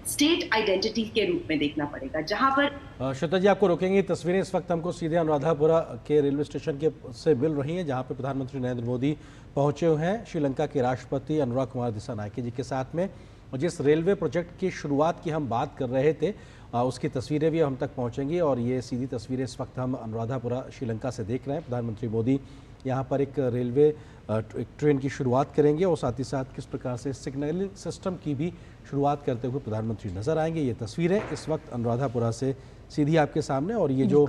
State identity के रूप में देखना पड़ेगा, जहां पर श्वेता जी आपको रोकेंगे। तस्वीरें इस वक्त हमको सीधे अनुराधापुरा के रेलवे स्टेशन के से मिल रही हैं, जहां पे प्रधानमंत्री नरेंद्र मोदी पहुंचे हुए हैं श्रीलंका के राष्ट्रपति अनुराग कुमार दिसानायके जी के साथ में। और जिस रेलवे प्रोजेक्ट की शुरुआत की हम बात कर रहे थे, उसकी तस्वीरें भी हम तक पहुंचेंगी। और ये सीधी तस्वीरें इस वक्त हम अनुराधापुरा श्रीलंका से देख रहे हैं। प्रधानमंत्री मोदी यहाँ पर एक रेलवे एक ट्रेन की शुरुआत करेंगे और साथ ही साथ किस प्रकार से सिग्नलिंग सिस्टम की भी शुरुआत करते हुए प्रधानमंत्री नजर आएंगे। ये तस्वीरें इस वक्त अनुराधापुरा से सीधी आपके सामने। और ये जो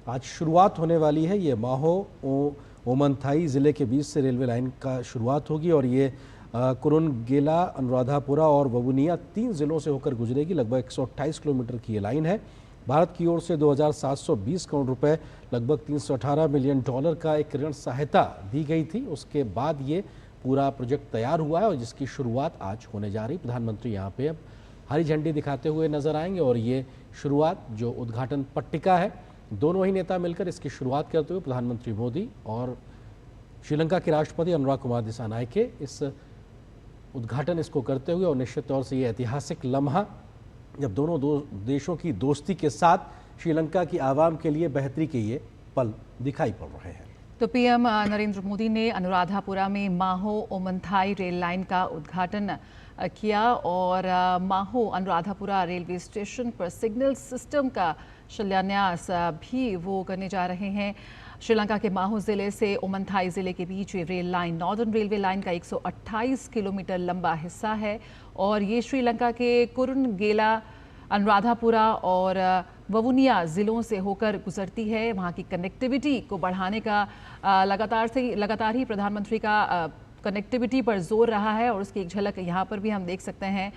आज शुरुआत होने वाली है, ये माहो ओमनथाई ज़िले के बीच से रेलवे लाइन का शुरुआत होगी। और ये कुरुनगेला, अनुराधापुरा और ववुनिया 3 ज़िलों से होकर गुजरेगी। लगभग 128 किलोमीटर की ये लाइन है। भारत की ओर से 2720 करोड़ रुपए, लगभग $318 मिलियन का एक ऋण सहायता दी गई थी। उसके बाद ये पूरा प्रोजेक्ट तैयार हुआ है और जिसकी शुरुआत आज होने जा रही। प्रधानमंत्री यहाँ पे अब हरी झंडी दिखाते हुए नजर आएंगे। और ये शुरुआत जो उद्घाटन पट्टिका है, दोनों ही नेता मिलकर इसकी शुरुआत करते हुए प्रधानमंत्री मोदी और श्रीलंका के राष्ट्रपति अनुराग कुमार दिसानायके इस उद्घाटन इसको करते हुए। और निश्चित तौर से ये ऐतिहासिक लम्हा जब दोनों देशों की दोस्ती के साथ श्रीलंका की आवाम के लिए बेहतरी के ये पल दिखाई पड़ रहे हैं। तो पीएम नरेंद्र मोदी ने अनुराधापुरा में माहो ओमनथाई रेल लाइन का उद्घाटन किया और माहो अनुराधापुरा रेलवे स्टेशन पर सिग्नल सिस्टम का शिलान्यास भी वो करने जा रहे हैं। श्रीलंका के माहो ज़िले से ओमनथाई ज़िले के बीच ये rail line northern railway line का 128 किलोमीटर लंबा हिस्सा है और ये श्रीलंका के कुरुनगेला, अनुराधापुरा और ववुनिया ज़िलों से होकर गुजरती है। वहाँ की कनेक्टिविटी को बढ़ाने का लगातार ही प्रधानमंत्री का कनेक्टिविटी पर जोर रहा है और उसकी एक झलक यहाँ पर भी हम देख सकते हैं।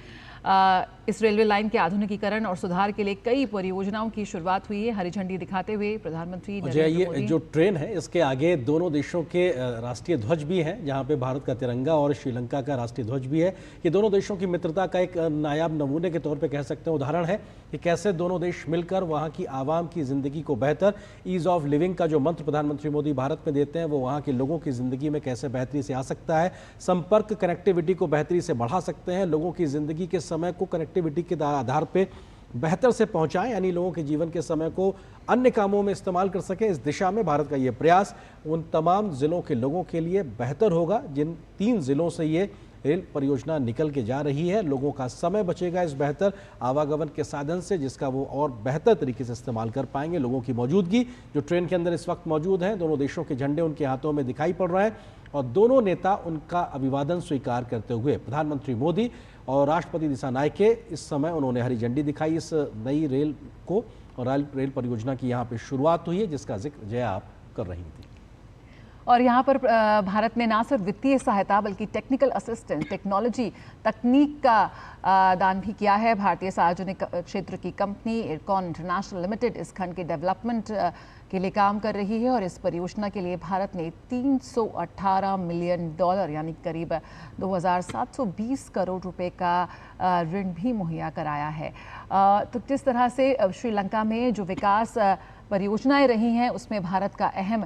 इस रेलवे लाइन के आधुनिकीकरण और सुधार के लिए कई परियोजनाओं की शुरुआत हुई है। हरी झंडी दिखाते हुए प्रधानमंत्री ये जो ट्रेन है, इसके आगे दोनों देशों के राष्ट्रीय ध्वज भी हैं, जहां पे भारत का तिरंगा और श्रीलंका का राष्ट्रीय ध्वज भी है। ये दोनों देशों की मित्रता का एक नायाब नमूने के तौर पे कह सकते हैं, उदाहरण है कि कैसे दोनों देश मिलकर वहाँ की आवाम की ज़िंदगी को बेहतर, ईज़ ऑफ लिविंग का जो मंत्र प्रधानमंत्री मोदी भारत में देते हैं, वो वहाँ के लोगों की ज़िंदगी में कैसे बेहतरी से आ सकता है। संपर्क कनेक्टिविटी को बेहतरी से बढ़ा सकते हैं, लोगों की ज़िंदगी के समय को कनेक्टिविटी के आधार पे बेहतर से पहुंचाएं, यानी लोगों के जीवन के समय को अन्य कामों में इस्तेमाल कर सकें। इस दिशा में भारत का ये प्रयास उन तमाम ज़िलों के लोगों के लिए बेहतर होगा जिन 3 ज़िलों से ये रेल परियोजना निकल के जा रही है। लोगों का समय बचेगा इस बेहतर आवागमन के साधन से, जिसका वो और बेहतर तरीके से इस्तेमाल कर पाएंगे। लोगों की मौजूदगी जो ट्रेन के अंदर इस वक्त मौजूद हैं, दोनों देशों के झंडे उनके हाथों में दिखाई पड़ रहे हैं और दोनों नेता उनका अभिवादन स्वीकार करते हुए प्रधानमंत्री मोदी और राष्ट्रपति दिसानायके इस समय उन्होंने हरी झंडी दिखाई इस नई रेल को। और रेल परियोजना की यहाँ पे शुरुआत हुई है, जिसका जिक्र जया आप कर रही थी। और यहाँ पर भारत ने ना सिर्फ वित्तीय सहायता बल्कि टेक्निकल असिस्टेंस, टेक्नोलॉजी, तकनीक का दान भी किया है। भारतीय सार्वजनिक क्षेत्र की कंपनी इरकॉन इंटरनेशनल लिमिटेड इस खंड के डेवलपमेंट के लिए काम कर रही है और इस परियोजना के लिए भारत ने $318 मिलियन यानी करीब 2720 करोड़ रुपए का ऋण भी मुहैया कराया है। तो जिस तरह से श्रीलंका में जो विकास परियोजनाएं रही हैं, उसमें भारत का अहम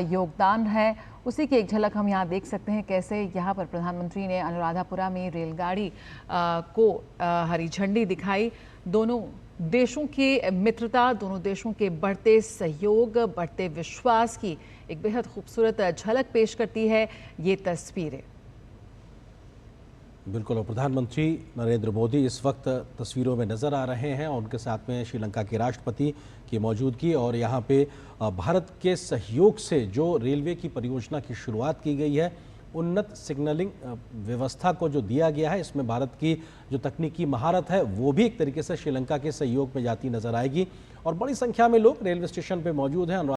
योगदान है, उसी की एक झलक हम यहाँ देख सकते हैं। कैसे यहाँ पर प्रधानमंत्री ने अनुराधापुरा में रेलगाड़ी को हरी झंडी दिखाई। दोनों देशों की मित्रता, दोनों देशों के बढ़ते सहयोग, बढ़ते विश्वास की एक बेहद खूबसूरत झलक पेश करती है ये तस्वीरें। बिल्कुल, और प्रधानमंत्री नरेंद्र मोदी इस वक्त तस्वीरों में नज़र आ रहे हैं और उनके साथ में श्रीलंका के राष्ट्रपति की मौजूदगी। और यहाँ पे भारत के सहयोग से जो रेलवे की परियोजना की शुरुआत की गई है, उन्नत सिग्नलिंग व्यवस्था को जो दिया गया है, इसमें भारत की जो तकनीकी महारत है वो भी एक तरीके से श्रीलंका के सहयोग में जाती नजर आएगी। और बड़ी संख्या में लोग रेलवे स्टेशन पर मौजूद हैं।